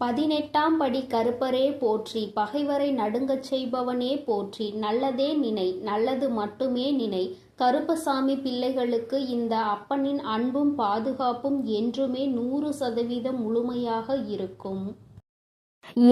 18ஆம் படி கருப்பரே போற்றி, பகைவரை நடுங்கச் செய்பவனே போற்றி, நல்லதே நினை, நல்லது மட்டுமே நினை. கருப்பசாமி பிள்ளைகளுக்கு இந்த அப்பனின் அன்பும் பாதுகாப்பும் என்றுமே 100% முழுமையாக இருக்கும்.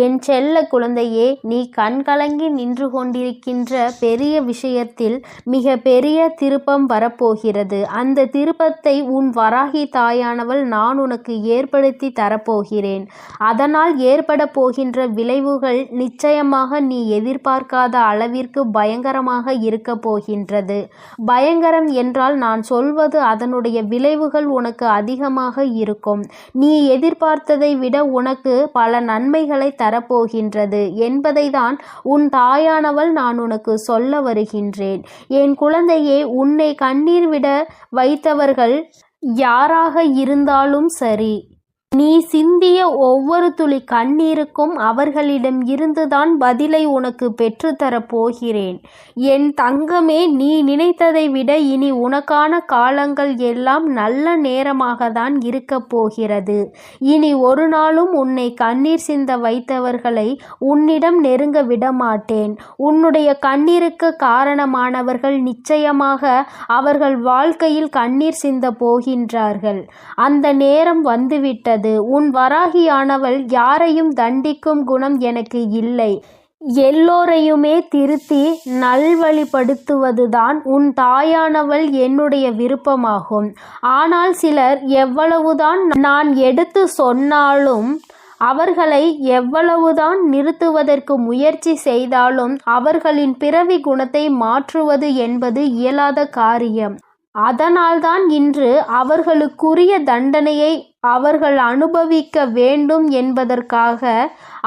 என் செல்ல குழந்தையே, நீ கண்கலங்கி நின்று கொண்டிருக்கின்ற பெரிய விஷயத்தில் மிக பெரிய திருப்பம் வரப்போகிறது. அந்த திருப்பத்தை உன் வராகி தாயானவள் நான் உனக்கு ஏற்படுத்தி தரப்போகிறேன். அதனால் ஏற்பட போகின்ற விளைவுகள் நிச்சயமாக நீ எதிர்பார்க்காத அளவிற்கு பயங்கரமாக இருக்க போகின்றது. பயங்கரம் என்றால் நான் சொல்வது அதனுடைய விளைவுகள் உனக்கு அதிகமாக இருக்கும். நீ எதிர்பார்த்ததை விட உனக்கு பல நன்மைகளை தரப்போகின்றது என்பதை தான் உன் தாயானவள் நான் உனக்கு சொல்ல வருகின்றேன். என் குழந்தையே, உன்னை கண்ணீர் விட வைத்தவர்கள் யாராக இருந்தாலும் சரி, நீ சிந்திய ஒவ்வொரு துளி கண்ணீருக்கும் அவர்களிடம் இருந்துதான் பதிலை உனக்கு பெற்றுத்தரப் போகிறேன். என் தங்கமே, நீ நினைத்ததை விட இனி உனக்கான காலங்கள் எல்லாம் நல்ல நேரமாக தான் இருக்கப் போகிறது. இனி ஒரு நாளும் உன்னை கண்ணீர் சிந்த வைத்தவர்களை உன்னிடம் நெருங்க விடமாட்டேன். உன்னுடைய கண்ணீருக்கு காரணமானவர்கள் நிச்சயமாக அவர்கள் வாழ்க்கையில் கண்ணீர் சிந்த போகின்றார்கள். அந்த நேரம் வந்துவிட்டது. உன் வராகியானவள் யாரையும் தண்டிக்கும் குணம் எனக்கு இல்லை. எல்லோரையுமே திருத்தி நல்வழிப்படுத்துவதுதான் உன் தாயானவள் என்னுடைய விருப்பமாகும். ஆனால் சிலர் எவ்வளவுதான் நான் எடுத்து சொன்னாலும், அவர்களை எவ்வளவுதான் நிறுத்துவதற்கு முயற்சி செய்தாலும் அவர்களின் பிறவி குணத்தை மாற்றுவது என்பது இயலாத காரியம். அதனால்தான் இன்று அவர்களுக்குரிய தண்டனையை அவர்கள் அனுபவிக்க வேண்டும் என்பதற்காக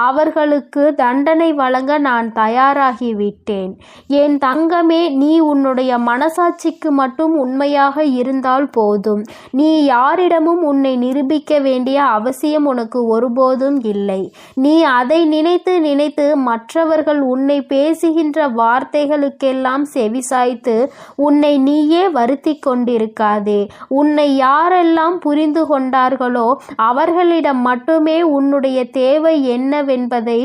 அவர்களுக்கு தண்டனை வழங்க நான் தயாராகிவிட்டேன். என் தங்கமே, நீ உன்னுடைய மனசாட்சிக்கு மட்டும் உண்மையாக இருந்தால் போதும். நீ யாரிடமும் உன்னை நிரூபிக்க வேண்டிய அவசியம் உனக்கு ஒருபோதும் இல்லை. நீ அதை நினைத்து நினைத்து மற்றவர்கள் உன்னை பேசுகின்ற வார்த்தைகளுக்கெல்லாம் செவிசாய்த்து உன்னை நீயே வருத்தி கொண்டிருக்காதே. உன்னை யாரெல்லாம் புரிந்து கொண்டார்கள் அவர்களிடம் மட்டுமே உன்னுடைய தேவை என்னவென்பதை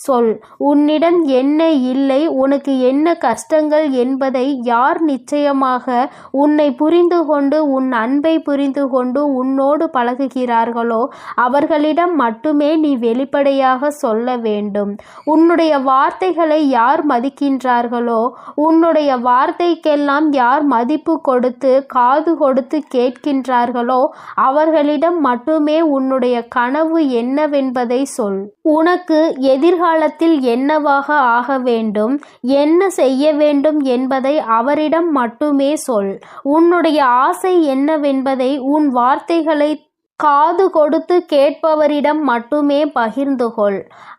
சொல். உன்னிடம் என்ன இல்லை, உனக்கு என்ன கஷ்டங்கள் என்பதை யார் நிச்சயமாக உன்னை புரிந்து கொண்டு உன் அன்பை புரிந்து கொண்டு உன்னோடு பழகுகிறார்களோ அவர்களிடம் மட்டுமே நீ வெளிப்படையாக சொல்ல வேண்டும். உன்னுடைய வார்த்தைகளை யார் மதிக்கின்றார்களோ, உன்னுடைய வார்த்தைக்கெல்லாம் யார் மதிப்பு கொடுத்து காது கொடுத்து கேட்கின்றார்களோ அவர்களிடம் மட்டுமே உன்னுடைய கனவு என்னவென்பதை சொல். உனக்கு எதிர்காலத்தில் என்னவாக ஆக வேண்டும், என்ன செய்ய வேண்டும் என்பதை அவரிடம் மட்டுமே சொல். உன்னுடைய ஆசை என்னவென்பதை உன் வார்த்தைகளை காது கொடுத்து கேட்பவரிடம் மட்டுமே பகிர்ந்து கொள்.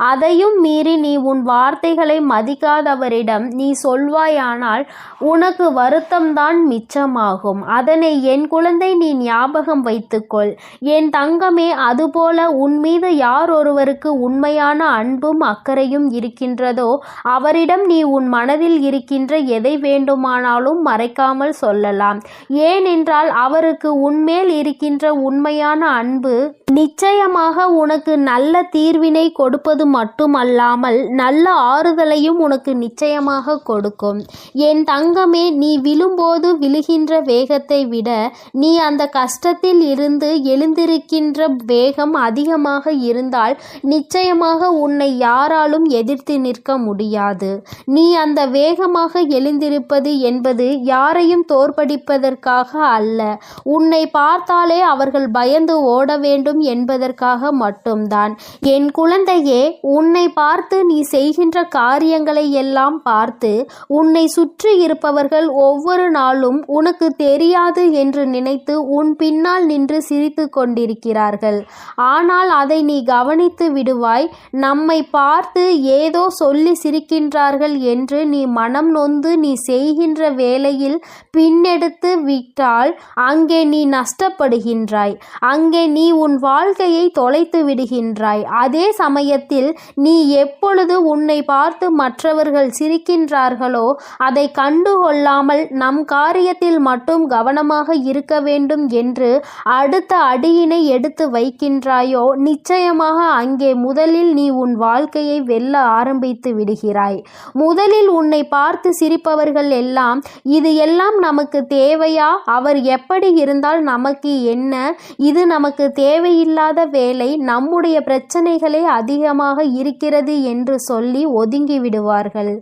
அதையும் மீறி நீ உன் வார்த்தைகளை மதிக்காதவரிடம் நீ சொல்வாயானால் உனக்கு வருத்தம்தான் மிச்சமாகும். அதனை என் குழந்தை நீ ஞாபகம் வைத்துக்கொள். என் தங்கமே, அதுபோல உன் மீது யார் ஒருவருக்கு உண்மையான அன்பும் அக்கறையும் இருக்கின்றதோ அவரிடம் நீ உன் மனதில் இருக்கின்ற எதை வேண்டுமானாலும் மறைக்காமல் சொல்லலாம். ஏனென்றால் அவருக்கு உன்மேல் இருக்கின்ற உண்மையான அன்பு நிச்சயமாக உனக்கு நல்ல தீர்வினை கொடுப்பது மட்டுமல்லாமல் நல்ல ஆறுதலையும் உனக்கு நிச்சயமாக கொடுக்கும். என் தங்கமே, நீ விழும்போது விழுகின்ற வேகத்தை விட நீ அந்த கஷ்டத்தில் இருந்து எழுந்திருக்கின்ற வேகம் அதிகமாக இருந்தால் நிச்சயமாக உன்னை யாராலும் எதிர்த்து நிற்க முடியாது. நீ அந்த வேகமாக எழுந்திருப்பது என்பது யாரையும் தோற்கடிப்பதற்காக அல்ல. உன்னை பார்த்தாலே அவர்கள் பயந்து ஓட வேண்டும் என்பதற்காக மட்டும்தான். என் குழந்தையே, உன்னை பார்த்து நீ செய்கின்ற காரியங்களை எல்லாம் பார்த்து உன்னை சுற்றி இருப்பவர்கள் ஒவ்வொரு நாளும் உனக்கு தெரியாது என்று நினைத்து உன் பின்னால் நின்று சிரித்து கொண்டிருக்கிறார்கள். ஆனால் அதை நீ கவனித்து விடுவாய். நம்மை பார்த்து ஏதோ சொல்லி சிரிக்கின்றார்கள் என்று நீ மனம் நொந்து நீ செய்கின்ற வேளையில் பின்னெடுத்து விட்டால் அங்கே நீ நஷ்டப்படுகின்றாய். அங்கே நீ உன் வாழ்க்கையை தொலைத்து விடுகின்றாய். அதே சமயத்தில் நீ எப்பொழுது உன்னை பார்த்து மற்றவர்கள் சிரிக்கின்றார்களோ அதை கண்டுகொள்ளாமல் நம் காரியத்தில் மட்டும் கவனமாக இருக்க வேண்டும் என்று அடுத்த அடியினை எடுத்து வைக்கின்றாயோ, நிச்சயமாக அங்கே முதலில் நீ உன் வாழ்க்கையை வெல்ல ஆரம்பித்து விடுகிறாய். முதலில் உன்னை பார்த்து சிரிப்பவர்கள் எல்லாம் இது எல்லாம் நமக்கு தேவையா, அவர் எப்படி இருந்தால் நமக்கு என்ன, இது நமக்கு தேவையில்லாத வேலை, நம்முடைய பிரச்சனைகளே அதிகமாக இருக்கிறது என்று சொல்லி ஒதுங்கி விடுவார்கள்.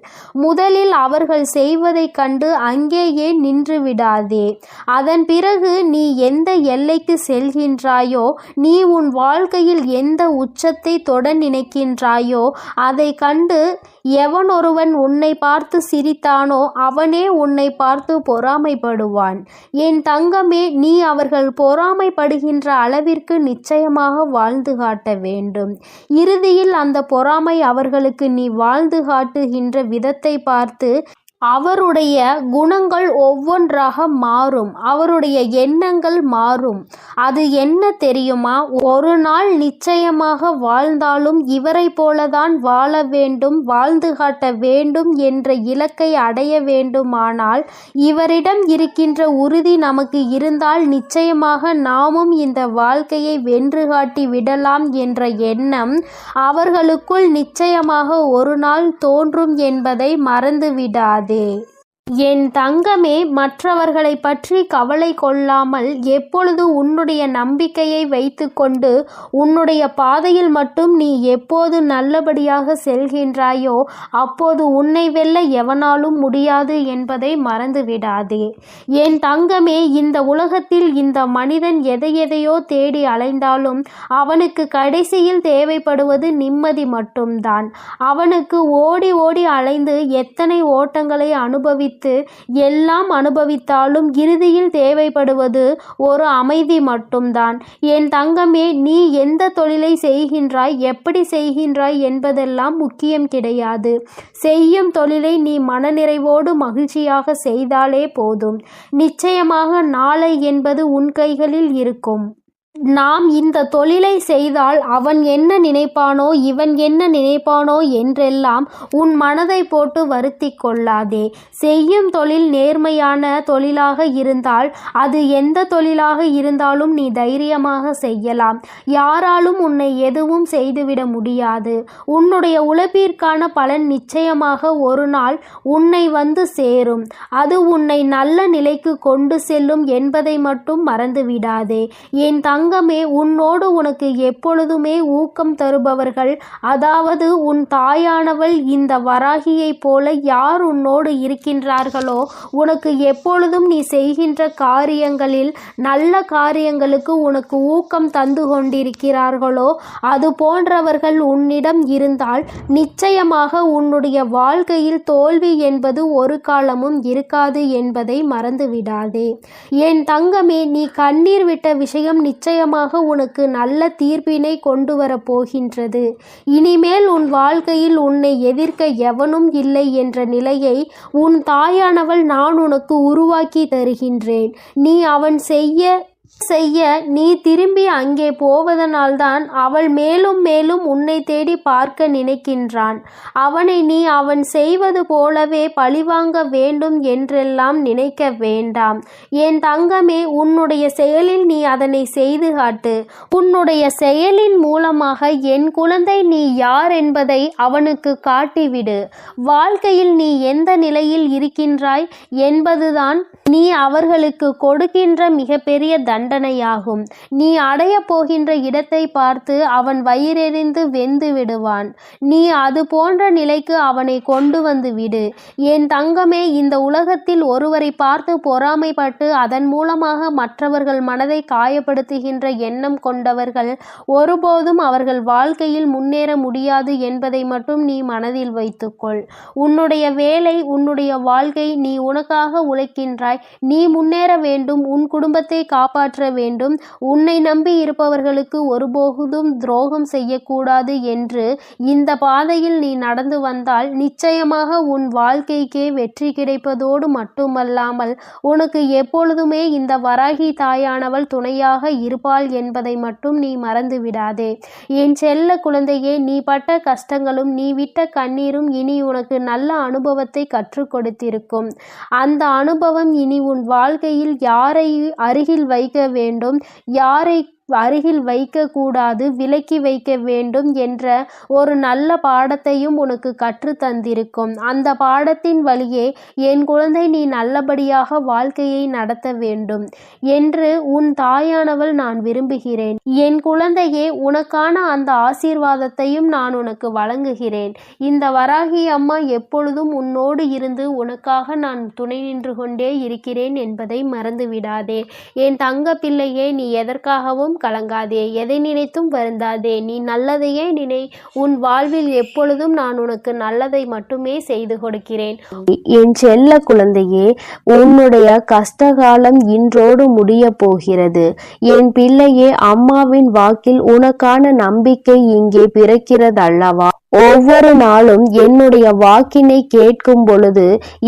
முதலில் அவர்கள் செய்வதைக் கண்டு அங்கேயே நின்று விடாதே. அதன் பிறகு நீ எந்த எல்லைக்கு செல்கின்றாயோ, நீ உன் வாழ்க்கையில் எந்த உச்சத்தை தொட நினைக்கின்றாயோ அதை கண்டு எவனொருவன் உன்னை பார்த்து சிரித்தானோ அவனே உன்னை பார்த்து பொறாமைப்படுவான். என் தங்கமே, நீ அவர்கள் பொறாமைப்படுகின்ற அளவிற்கு நிச்சயமாக வாழ்ந்து காட்ட வேண்டும். இறுதியில் அந்த பொறாமை அவர்களுக்கு நீ வாழ்ந்து காட்டுகின்ற விதத்தை பார்த்து அவருடைய குணங்கள் ஒவ்வொன்றாக மாறும், அவருடைய எண்ணங்கள் மாறும். அது என்ன தெரியுமா, ஒரு நாள் நிச்சயமாக வாழ்ந்தாலும் இவரை போலதான் வாழ வேண்டும், வாழ்ந்து காட்ட வேண்டும் என்ற இலக்கை அடைய வேண்டுமானால் இவரிடம் இருக்கின்ற உறுதி நமக்கு இருந்தால் நிச்சயமாக நாமும் இந்த வாழ்க்கையை வென்று காட்டி விடலாம் என்ற எண்ணம் அவர்களுக்குள் நிச்சயமாக ஒரு நாள் தோன்றும் என்பதை மறந்துவிடாது. என் தங்கமே, மற்றவர்களை பற்றி கவலை கொள்ளாமல் எப்பொழுது உன்னுடைய நம்பிக்கையை வைத்துக்கொண்டு உன்னுடைய பாதையில் மட்டும் நீ எப்போது நல்லபடியாக செல்கின்றாயோ அப்போது உன்னை வெல்ல எவனாலும் முடியாது என்பதை மறந்துவிடாதே. என் தங்கமே, இந்த உலகத்தில் இந்த மனிதன் எதையெதையோ தேடி அலைந்தாலும் அவனுக்கு கடைசியில் தேவைப்படுவது நிம்மதி மட்டும்தான். அவனுக்கு ஓடி ஓடி அலைந்து எத்தனை ஓட்டங்களை எல்லாம் அனுபவித்தாலும் இறுதியில் தேவைப்படுவது ஒரு அமைதி மட்டும்தான். என் தங்கமே, நீ எந்த தொழிலை செய்கின்றாய், எப்படி செய்கின்றாய் என்பதெல்லாம் முக்கியம் கிடையாது. செய்யும் தொழிலை நீ மனநிறைவோடு மகிழ்ச்சியாக செய்தாலே போதும். நிச்சயமாக நாளை என்பது உன் கைகளில் இருக்கும். நாம் இந்த தொழிலை செய்தால் அவன் என்ன நினைப்பானோ, இவன் என்ன நினைப்பானோ என்றெல்லாம் உன் மனதை போட்டு வருத்தி கொள்ளாதே. செய்யும் தொழில் நேர்மையான தொழிலாக இருந்தால் அது எந்த தொழிலாக இருந்தாலும் நீ தைரியமாக செய்யலாம். யாராலும் உன்னை எதுவும் செய்துவிட முடியாது. உன்னுடைய உழைப்பிற்கான பலன் நிச்சயமாக ஒரு நாள் உன்னை வந்து சேரும். அது உன்னை நல்ல நிலைக்கு கொண்டு செல்லும் என்பதை மட்டும் மறந்துவிடாதே. என் தங்கமே, உன்னோடு உனக்கு எப்பொழுதுமே ஊக்கம் தருபவர்கள், அதாவது உன் தாயானவள் இந்த வராகியைப் போல யார் உன்னோடு இருக்கின்றார்களோ, உனக்கு எப்பொழுதும் நீ செய்கின்ற காரியங்களில் நல்ல காரியங்களுக்கு உனக்கு ஊக்கம் தந்து கொண்டிருக்கிறார்களோ, அது போன்றவர்கள் உன்னிடம் இருந்தால் நிச்சயமாக உன்னுடைய வாழ்க்கையில் தோல்வி என்பது ஒரு காலமும் இருக்காது என்பதை மறந்துவிடாதே. என் தங்கமே, நீ கண்ணீர் விட்ட விஷயம் நிச்சயமாக உனக்கு நல்ல தீர்ப்பினை கொண்டு வரப் போகின்றது. இனிமேல் உன் வாழ்க்கையில் உன்னை எதிர்க்க எவனும் இல்லை என்ற நிலையை உன் தாயானவள் நான் உனக்கு உருவாக்கி தருகின்றேன். நீ அவன் செய்ய நீ திரும்பி அங்கே போவதனால்தான் அவள் மேலும் மேலும் உன்னை தேடி பார்க்க நினைக்கின்றான். அவனை நீ அவன் செய்வது போலவே பழிவாங்க வேண்டும் என்றெல்லாம் நினைக்க வேண்டாம். என் தங்கமே, உன்னுடைய செயலில் நீ அதனை செய்து காட்டு. உன்னுடைய செயலின் மூலமாக என் குழந்தை நீ யார் என்பதை அவனுக்கு காட்டிவிடு. வாழ்க்கையில் நீ எந்த நிலையில் இருக்கின்றாய் என்பதுதான் நீ அவர்களுக்கு கொடுக்கின்ற மிகப்பெரிய தண்டனையாகும். நீ அடைய போகின்ற இடத்தை பார்த்து அவன் வயிறெறிந்து வெந்து விடுவான். நீ அது போன்ற நிலைக்கு அவனை கொண்டு வந்து விடு. என் தங்கமே, இந்த உலகத்தில் ஒருவரை பார்த்து பொறாமைப்பட்டு அதன் மூலமாக மற்றவர்கள் மனதை காயப்படுத்துகின்ற எண்ணம் கொண்டவர்கள் ஒருபோதும் அவர்கள் வாழ்க்கையில் முன்னேற முடியாது என்பதை மட்டும் நீ மனதில் வைத்துக்கொள். உன்னுடைய வேலை, உன்னுடைய வாழ்க்கை, நீ உனக்காக உழைக்கின்றாய். நீ முன்னேற வேண்டும், உன் குடும்பத்தை காப்பாற்ற காப்பாற்ற வேண்டும். உன்னை நம்பி இருப்பவர்களுக்கு ஒருபோதும் துரோகம் செய்யக்கூடாது என்று இந்த பாதையில் நீ நடந்து வந்தால் நிச்சயமாக உன் வாழ்க்கைக்கே வெற்றி கிடைப்பதோடு மட்டுமல்லாமல் உனக்கு எப்பொழுதுமே இந்த வராகி தாயானவள் துணையாக இருப்பாள் என்பதை மட்டும் நீ மறந்து விடாதே. என் செல்ல குழந்தையே, நீ பட்ட கஷ்டங்களும் நீ விட்ட கண்ணீரும் இனி உனக்கு நல்ல அனுபவத்தை கற்றுக் கொடுத்திருக்கும். அந்த அனுபவம் இனி உன் வாழ்க்கையில் யாரை அருகில் வைக்க வேண்டும், யாரை அருகில் வைக்க கூடாது, விலக்கி வைக்க வேண்டும் என்ற ஒரு நல்ல பாடத்தையும் உனக்கு கற்று தந்திருக்கும். அந்த பாடத்தின் வழியே என் குழந்தை நீ நல்லபடியாக வாழ்க்கையை நடத்த வேண்டும் என்று உன் தாயானவள் நான் விரும்புகிறேன். என் குழந்தையே, உனக்கான அந்த ஆசீர்வாதத்தையும் நான் உனக்கு வழங்குகிறேன். இந்த வராகி அம்மா எப்பொழுதும் உன்னோடு இருந்து உனக்காக நான் துணை நின்று கொண்டே இருக்கிறேன் என்பதை மறந்து விடாதே. என் தங்க பிள்ளையே, நீ எதற்காகவும் கலங்காதே, எதை நினைத்தும் வருந்தாதே. நீ நல்லதையே நினை. உன் வாழ்வில் எப்பொழுதும் நான் உனக்கு நல்லதை மட்டுமே செய்து கொடுக்கிறேன். என் செல்ல குழந்தையே, உன்னுடைய கஷ்டகாலம் இன்றோடு முடிய போகிறது. என் பிள்ளையே, அம்மாவின் வாக்கில் உனக்கான நம்பிக்கை இங்கே பிறக்கிறதல்லவா? ஒவ்வொரு நாளும் என்னுடைய வாக்கினை கேட்கும் பொழுது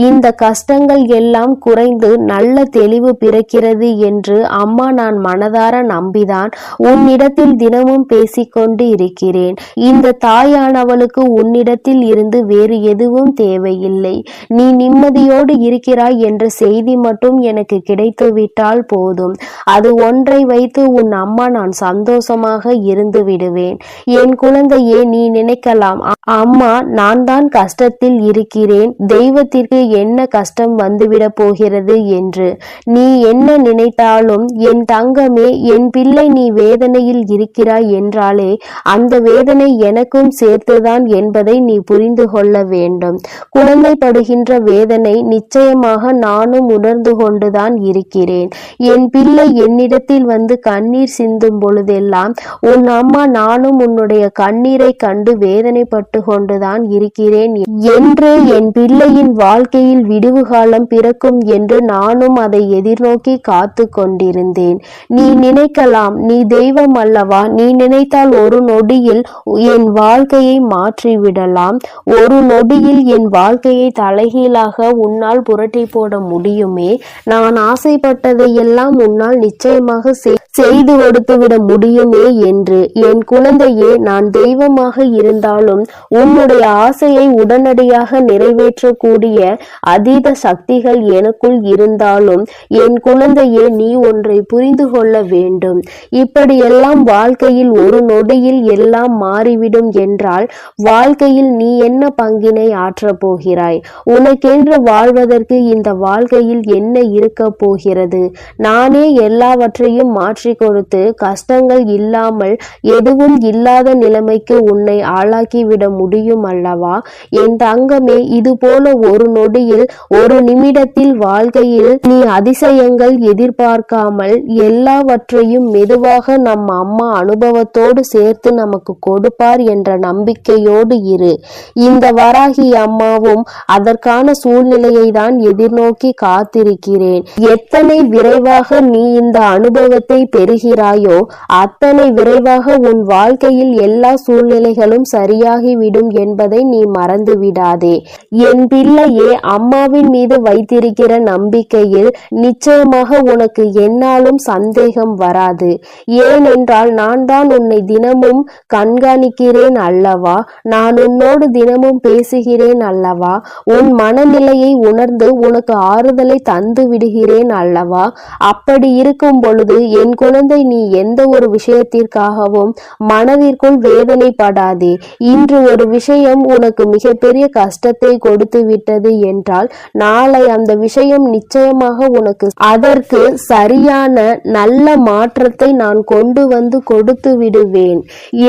இந்த கஷ்டங்கள் எல்லாம் குறைந்து நல்ல தெளிவு பிறக்கிறது என்று அம்மா நான் மனதார நம்பிதான் உன்னிடத்தில் தினமும் பேசிக்கொண்டு இருக்கிறேன். இந்த தாயானவளுக்கு உன்னிடத்தில் இருந்து வேறு எதுவும் தேவையில்லை. நீ நிம்மதியோடு இருக்கிறாய் என்ற செய்தி மட்டும் எனக்கு கிடைத்துவிட்டால் போதும். அது ஒன்றை வைத்து உன் அம்மா நான் சந்தோஷமாக இருந்து விடுவேன். என் குழந்தையே, நீ நினைக்கலாம், அம்மா நான் தான் கஷ்டத்தில் இருக்கிறேன், தெய்வத்திற்கு என்ன கஷ்டம் வந்துவிட போகிறது என்று. நீ என்ன நினைத்தாலும் என் தங்கமே, என் பிள்ளை நீ வேதனையில் இருக்கிறாய் என்றாலே அந்த வேதனை எனக்கும் சேர்த்துதான் என்பதை நீ புரிந்து கொள்ள வேண்டும். குழந்தை படுகின்ற வேதனை நிச்சயமாக நானும் உணர்ந்து கொண்டுதான் இருக்கிறேன். என் பிள்ளை என்னிடத்தில் வந்து கண்ணீர் சிந்தும் பொழுதெல்லாம் உன் அம்மா நானும் உன்னுடைய கண்ணீரை கண்டு வேதனைப்பட்டு கொண்டுதான் இருக்கிறேன் என்று, என் பிள்ளையின் வாழ்க்கையில் விடிவு காலம் பிறக்கும் என்று நானும் அதை எதிர்நோக்கி காத்து கொண்டிருந்தேன். நீ நினைக்கலாம், நீ தெய்வம் அல்லவா, நீ நினைத்தால் ஒரு நொடியில் என் வாழ்க்கையை மாற்றிவிடலாம், ஒரு நொடியில் என் வாழ்க்கையை தலைகீழாக உன்னால் புரட்டி போட முடியுமே, நான் ஆசைப்பட்டதையெல்லாம் உன்னால் நிச்சயமாக செய்து கொடுத்துவிட முடியுமே என்று. என் குழந்தையே, நான் தெய்வமாக இருந்தாலும் உன்னுடைய ஆசையை உடனடியாக நிறைவேற்றக்கூடிய அதீத சக்திகள் எனக்குள் இருந்தாலும் என் குழந்தையே, நீ ஒன்றை புரிந்து கொள்ள வேண்டும். இப்படியெல்லாம் வாழ்க்கையில் ஒரு நொடியில் எல்லாம் மாறிவிடும் என்றால் வாழ்க்கையில் நீ என்ன பங்கினை ஆற்றப் போகிறாய்? உனக்கென்று வாழ்வதற்கு இந்த வாழ்க்கையில் என்ன இருக்க போகிறது? நானே எல்லாவற்றையும் மாற்றி கொடுத்து கஷ்டங்கள் இல்லாமல் எதுவும் இல்லாத நிலைமைக்கு உன்னை ஆளாக்கிவிட முடியும் அல்லவா? என் தங்கமே, இது போல ஒரு நொடியில் ஒரு நிமிடத்தில் வாழ்க்கையில் நீ அதிசயங்கள் எதிர்பார்க்காமல் எல்லாவற்றையும் மெதுவாக நம் அம்மா அனுபவத்தோடு சேர்த்து நமக்கு கொடுப்பார் என்ற நம்பிக்கையோடு இரு. இந்த வராகி அம்மாவும் அதற்கான சூழ்நிலையை தான் எதிர்நோக்கி காத்திருக்கிறேன். எத்தனை விரைவாக நீ இந்த அனுபவத்தை பெறுகிறாயோ அத்தனை விரைவாக உன் வாழ்க்கையில் எல்லா சூழ்நிலைகளும் சரியாகிவிடும் என்பதை நீ மறந்து விடாதே. என் பிள்ளையே, அம்மாவின் மீது வைத்திருக்கிற நம்பிக்கையில் நிச்சயமாக உனக்கு என்னாலும் சந்தேகம் வராது. ஏனென்றால் நான் தான் உன்னை தினமும் கண்காணிக்கிறேன் அல்லவா, நான் உன்னோடு தினமும் பேசுகிறேன் அல்லவா, உன் மனநிலையை உணர்ந்து உனக்கு ஆறுதலை தந்து விடுகிறேன் அல்லவா. அப்படி இருக்கும் பொழுது என் குழந்தை, நீ எந்த ஒரு விஷயத்திற்காகவும் மனதிற்குள் வேதனைப்படாதே. இன்று ஒரு விஷயம் உனக்கு மிகப்பெரிய கஷ்டத்தை கொடுத்து விட்டது என்றால் நாளை அந்த விஷயம் நிச்சயமாக உனக்கு அதற்கு சரியான நல்ல மாற்றத்தை அதை நான் கொண்டு வந்து கொடுத்து விடுவேன்.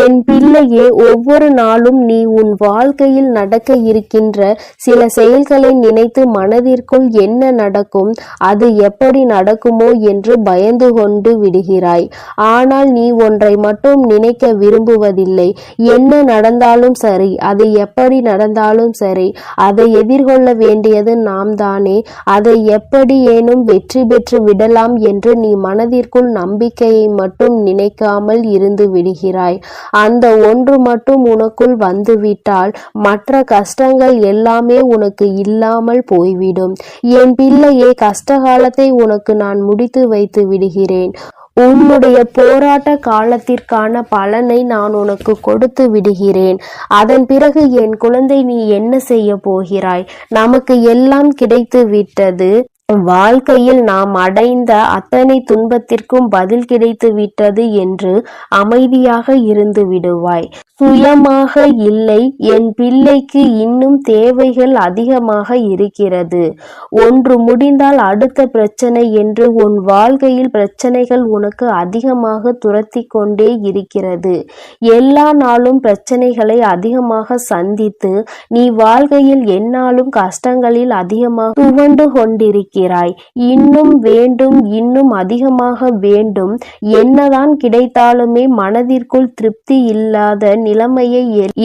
என் பிள்ளையே, ஒவ்வொரு நாளும் நீ உன் வாழ்க்கையில் நடக்க இருக்கின்ற சில செயல்களை நினைத்து மனதிற்குள் என்ன நடக்கும், அது எப்படி நடக்குமோ என்று பயந்து கொண்டு விடுகிறாய். ஆனால் நீ ஒன்றை மட்டும் நினைக்க விரும்புவதில்லை. என்ன நடந்தாலும் சரி, அது எப்படி நடந்தாலும் சரி, அதை எதிர்கொள்ள வேண்டியது நாம் தானே. அதை எப்படியேனும் வெற்றி பெற்று விடலாம் என்று நீ மனதிற்குள் நம்பிக்கையை மட்டும் நினைக்காமல் இருந்து விடுகிறாய். அந்த ஒன்று மட்டும் உனக்குள் வந்துவிட்டால் மற்ற கஷ்டங்கள் எல்லாமே உனக்கு இல்லாமல் போய்விடும். என் பிள்ளையே, கஷ்டகாலத்தை உனக்கு நான் முடித்து வைத்து விடுகிறேன். உன்னுடைய போராட்ட காலத்திற்கான பலனை நான் உனக்கு கொடுத்து விடுகிறேன். அதன் பிறகு என் குழந்தை, நீ என்ன செய்ய போகிறாய்? நமக்கு எல்லாம் கிடைத்து விட்டது. வாழ்க்கையில் நாம் அடைந்த அத்தனை துன்பத்திற்கும் பதில் கிடைத்து விட்டது என்று அமைதியாக இருந்து விடுவாய். சுயமாக இல்லை, என் பிள்ளைக்கு இன்னும் தேவைகள் அதிகமாக இருக்கிறது. ஒன்று முடிந்தால் அடுத்த பிரச்சனை என்று உன் வாழ்க்கையில் பிரச்சனைகள் உனக்கு அதிகமாக துரத்தி கொண்டே இருக்கிறது. எல்லா நாளும் பிரச்சனைகளை அதிகமாக சந்தித்து நீ வாழ்க்கையில் எந்நாளும் கஷ்டங்களில் அதிகமாக துவண்டு கொண்டிருக்கிறாய். இன்னும் வேண்டும், இன்னும் அதிகமாக வேண்டும். என்னதான் கிடைத்தாலுமே மனதிற்குள் திருப்தி இல்லாத நிலைமையை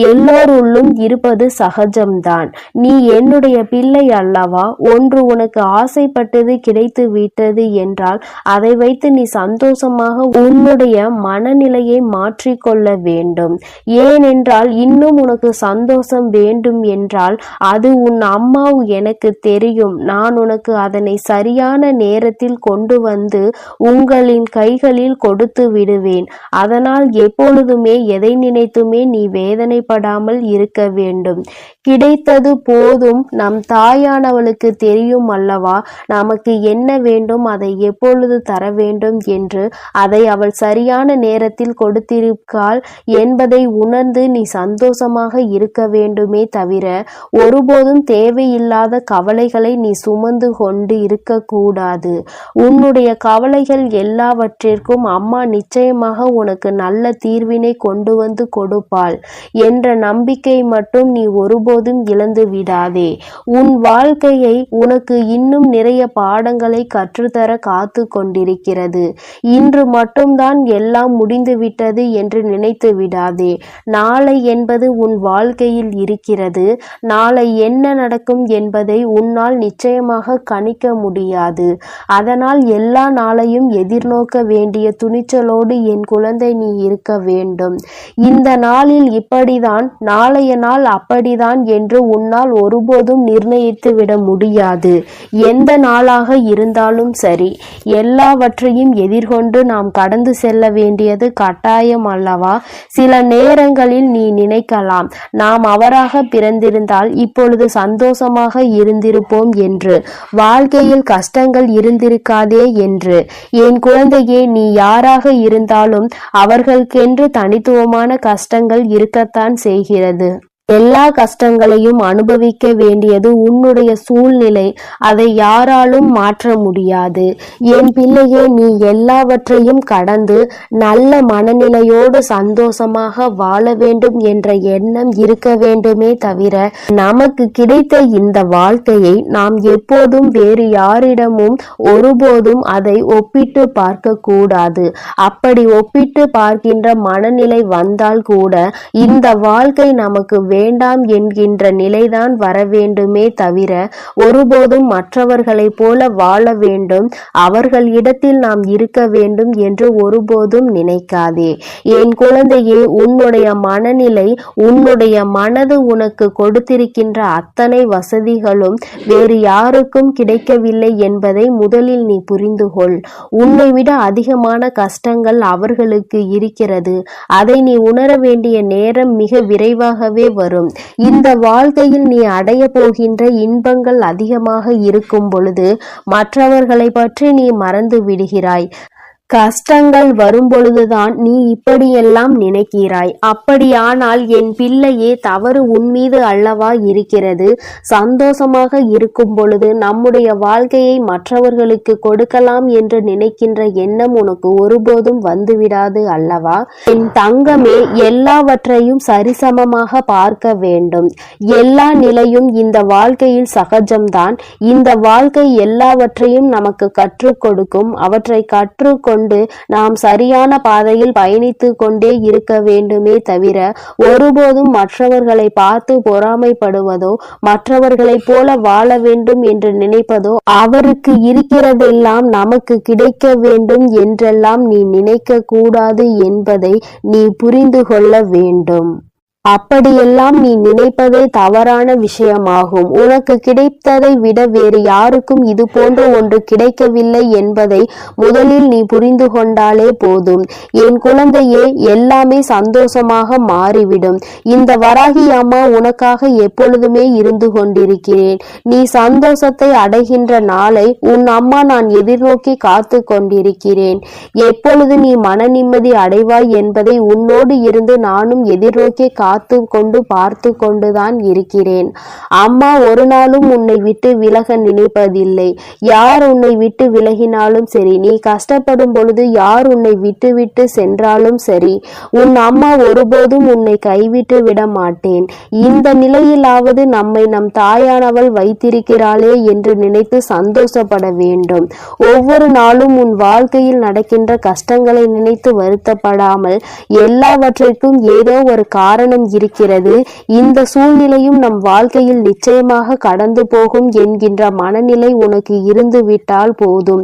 எல்லோருள்ளும் இருப்பது சகஜம்தான். நீ என்னுடைய பிள்ளை அல்லவா? ஒன்று உனக்கு ஆசைப்பட்டது கிடைத்து விட்டது என்றால் அதை வைத்து நீ சந்தோஷமாக உன்னுடைய மனநிலையை மாற்றிக்கொள்ள வேண்டும். ஏனென்றால் இன்னும் உனக்கு சந்தோஷம் வேண்டும் என்றால் அது உன் அம்மா, எனக்கு தெரியும். நான் உனக்கு அதனை சரியான நேரத்தில் கொண்டு வந்து உங்களின் கைகளில் கொடுத்து விடுவேன். அதனால் எப்பொழுதுமே எதை நினைத்துமே நீ வேதனைப்படாமல் இருக்க வேண்டும். கிடைத்தது போதும். நம் தாயானவளுக்கு தெரியும் அல்லவா நமக்கு என்ன வேண்டும், அதை எப்பொழுது தர வேண்டும் என்று. அதை அவள் சரியான நேரத்தில் கொடுத்திருக்காள் என்பதை உணர்ந்து நீ சந்தோஷமாக இருக்க வேண்டுமே தவிர ஒருபோதும் தேவையில்லாத கவலைகளை நீ சுமந்து கொண்டு இருக்கக்கூடாது. உன்னுடைய கவலைகள் எல்லாவற்றிற்கும் அம்மா நிச்சயமாக உனக்கு நல்ல தீர்வினை கொண்டு வந்து கொடுப்பாள் என்ற நம்பிக்கை மட்டும் நீ ஒருபோதும் இழந்து விடாதே. உன் வாழ்க்கையை உனக்கு இன்னும் நிறைய பாடங்களை கற்றுத்தர காத்து கொண்டிருக்கிறது. இன்று மட்டும்தான் எல்லாம் முடிந்துவிட்டது என்று நினைத்து விடாதே. நாளை என்பது உன் வாழ்க்கையில் இருக்கிறது. நாளை என்ன நடக்கும் என்பதை உன்னால் நிச்சயமாக கணிக்க முடியாது. அதனால் எல்லா நாளையும் எதிர்நோக்க வேண்டிய துணிச்சலோடு என் குழந்தை நீ இருக்க வேண்டும். இந்த நாளில் இப்படிதான், நாளைய நாள் அப்படிதான் என்று உன்னால் ஒருபோதும் நிர்ணயித்து விட முடியாது. எந்த நாளாக இருந்தாலும் சரி, எல்லாவற்றையும் எதிர்கொண்டு நாம் கடந்து செல்ல வேண்டியது கட்டாயம் அல்லவா? சில நேரங்களில் நீ நினைக்கலாம், நாம் அவராக பிறந்திருந்தால் இப்பொழுது சந்தோஷமாக இருந்திருப்போம் என்று, வாழ்க்கையில் கஷ்டங்கள் இருந்திருக்காதே என்று. என் குழந்தையே, நீ யாராக இருந்தாலும் அவர்களுக்கென்று தனித்துவமான கஷ்டங்கள் இருக்கத்தான் செய்கிறது. எல்லா கஷ்டங்களையும் அனுபவிக்க வேண்டியது உன்னுடைய சூழ்நிலை. அதை யாராலும் மாற்ற முடியாது. என் பிள்ளையே, நீ எல்லாவற்றையும் கடந்து நல்ல மனநிலையோடு சந்தோஷமாக வாழ வேண்டும் என்ற எண்ணம் இருக்க வேண்டுமே தவிர நமக்கு கிடைத்த இந்த வாழ்க்கையை நாம் எப்போதும் வேறு யாரிடமும் ஒருபோதும் அதை ஒப்பிட்டு பார்க்க கூடாது. அப்படி ஒப்பிட்டு பார்க்கின்ற மனநிலை வந்தால் கூட இந்த வாழ்க்கை நமக்கு வேண்டாம் என்கின்ற நிலைதான் வர வேண்டுமே தவிர ஒருபோதும் மற்றவர்களைப் போல வாழ வேண்டும், அவர்கள் இடத்தில் நாம் இருக்க வேண்டும் என்று ஒருபோதும் நினைக்காதே. என் குழந்தையே, உன்னுடைய மனநிலை, உன்னுடைய மனது உனக்கு கொடுத்திருக்கின்ற அத்தனை வசதிகளும் வேறு யாருக்கும் கிடைக்கவில்லை என்பதை முதலில் நீ புரிந்து கொள். உன்னை விட அதிகமான கஷ்டங்கள் அவர்களுக்கு இருக்கிறது. அதை நீ உணர வேண்டிய நேரம் மிக விரைவாகவே வரும். இந்த வாழ்க்கையில் நீ அடைய போகின்ற இன்பங்கள் அதிகமாக இருக்கும் பொழுது மற்றவர்களை பற்றி நீ மறந்து விடுகிறாய். கஷ்டங்கள் வரும்பொழுதுதான் நீ இப்படியெல்லாம் நினைக்கிறாய். அப்படியானால் என் பிள்ளையே, தவறு உன்மீது அல்லவா இருக்கிறது? சந்தோஷமாக இருக்கும் பொழுது நம்முடைய வாழ்க்கையை மற்றவர்களுக்கு கொடுக்கலாம் என்று நினைக்கின்ற எண்ணம் உனக்கு ஒருபோதும் வந்துவிடாது அல்லவா? என் தங்கமே, எல்லாவற்றையும் சரிசமமாக பார்க்க வேண்டும். எல்லா நிலையும் இந்த வாழ்க்கையில் சகஜம்தான். இந்த வாழ்க்கை எல்லாவற்றையும் நமக்கு கற்றுக் கொடுக்கும். அவற்றை கற்றுக்கொண்டு நாம் சரியான பாதையில் பயணித்து கொண்டே இருக்க வேண்டுமே தவிர ஒருபோதும் மற்றவர்களை பார்த்து பொறாமைப்படுவதோ, மற்றவர்களைப் போல வாழ வேண்டும் என்று நினைப்பதோ, அவருக்கு இருக்கிறதெல்லாம் நமக்கு கிடைக்க வேண்டும் என்றெல்லாம் நீ நினைக்க கூடாது என்பதை நீ புரிந்து கொள்ள வேண்டும். அப்படியெல்லாம் நீ நினைப்பதே தவறான விஷயமாகும். உனக்கு கிடைத்ததை விட வேறு யாருக்கும் இது போன்ற ஒன்று கிடைக்கவில்லை என்பதை முதலில் நீ புரிந்து கொண்டாலே போதும். என் குழந்தையே, எல்லாமே சந்தோஷமாக மாறிவிடும். இந்த வராகி அம்மா உனக்காக எப்பொழுதுமே இருந்து கொண்டிருக்கிறேன். நீ சந்தோஷத்தை அடைகின்ற நாளை உன் அம்மா நான் எதிர்நோக்கி காத்து கொண்டிருக்கிறேன். எப்பொழுது நீ மன நிம்மதி அடைவாய் என்பதை உன்னோடு இருந்து நானும் எதிர்நோக்கி பார்த்து கொண்டுதான் இருக்கிறேன். அம்மா ஒரு நாளும் உன்னை விட்டு விலக நினைப்பதில்லை. யார் உன்னை விட்டு விலகினாலும் சரி, நீ கஷ்டப்படும் பொழுது யார் உன்னை விட்டு விட்டு சென்றாலும் சரி, உன் அம்மா ஒருபோதும் உன்னை கைவிட்டு விட மாட்டேன். இந்த நிலையிலாவது நம்மை நம் தாயானவள் வைத்திருக்கிறாளே என்று நினைத்து சந்தோஷப்பட வேண்டும். ஒவ்வொரு நாளும் உன் வாழ்க்கையில் நடக்கின்ற கஷ்டங்களை நினைத்து வருத்தப்படாமல், எல்லாவற்றிற்கும் ஏதோ ஒரு காரணம் இருக்கிறது, இந்த சூழ்நிலையும் நம் வாழ்க்கையில் நிச்சயமாக கடந்து போகும் என்கின்ற மனநிலை உனக்கு இருந்து விட்டால் போதும்.